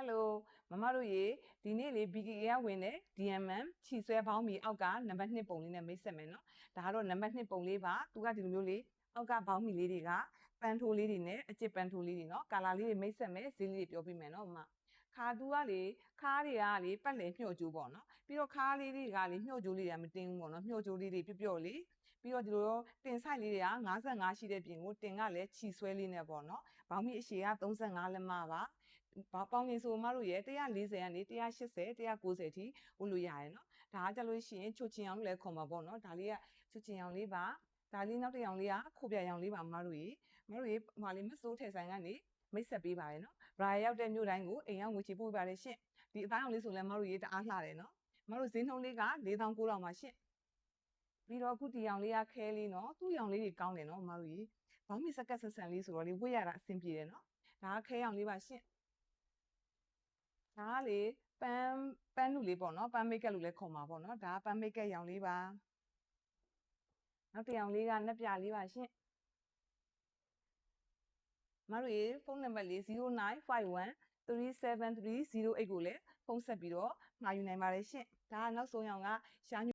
Hello မမတို့ရေဒီနေ့လေ BKA ကဝင်တယ် DMM ခြီဆွဲပေါင်းမီအောက်ကနံပါတ်2ပုံလေးနဲ့မိတ်ဆက်မယ်နော်ဒါကတော့နံပါတ်2ပုံလေးပါသူကဒီလိုမျိုးလေးအောက်ကပေါင်းမီလေးတွေကပန်းထိုးလေးတွေနဲ့အကျစ်ပန်းထိုးလေးတွေနော်ကာလာလေးတွေမိတ်ဆက်မယ်ဈေးလေးတွေပြောပြမယ်နော်မခါသူကလေခါးတွေကလေပတ်လေမျှော့ကြိုးပေါ့နော်ပြီးတော့ခါးလေးတွေကလေမျှော့ကြိုးလေးတွေကမတင်းဘူးပေါ့နော်မျှော့ကြိုးလေးတွေပျော့လေးပြီးတော့ဒီလိုတင်ဆိုင်လေးတွေက55ရှိတဲ့ပြင်ကိုတင်ကလည်းခြီဆွဲလေးနဲ့ပေါ့နော်ဘောင်းမီအရှည်က35လက်မပါပေါင်းနေဆိုမတို့ရဲ့140ကနေ180 190အထိဝတ်လို့ရတယ်နော်ဒါကကြလို့ရှိရင်ချွတ်ချင်အောင်လည်းခေါ်မှာပေါ့နော်ဒါလေးကချွတ်ချင်အောင်လေးပါဒါလေးနောက်တစ်ရောင်လေးကခိုးပြရောင်လေးပါမတို့ရေဟိုလေးမစိုးထဲဆိုင်ကနေမိတ်ဆက်ပေးပါတယ်နော်ဘရာရောက်တဲ့မြို့တိုင်းကိုအိမ်ရောက်ငွေချေပို့ပါတယ်ရှင့်ဒီအသားရောင်လေးဆိုလဲမတို့ရေတအားလှတယ်နော်မတို့ဈေးနှုန်းလေးက4900ပါရှင့်ပြီးတော့အခုဒီရောင်လေးကခဲလေးနော်သူ့ရောင်လေးတွေကောင်းတယ်နော်မတို့ရေဘောင်းမီစက်ကက်ဆက်ဆန်လေးဆိုတော့လေဝတ်ရတာအဆင်ပြေတယ်နော်ဒါကခဲရောင်လေးပါရှင့်ဒါကလေပန်းလူလေးပေါ့နော်ပန်းမိတ်ကပ်လူလည်းခေါ်မှာပေါ့နော်ဒါကပန်းမိတ်ကပ်ရောင်လေးပါနောက်တစ်ရောင်လေးကနှက်ပြလေးပါရှင့်မတို့ရေဖုန်းနံပါတ်လေး0951 37308ကိုလည်းဖုန်းဆက်ပြီးတော့မှာယူနိုင်ပါတယ်ရှင့်ဒါကနောက်ဆုံးရောင်ကရှာ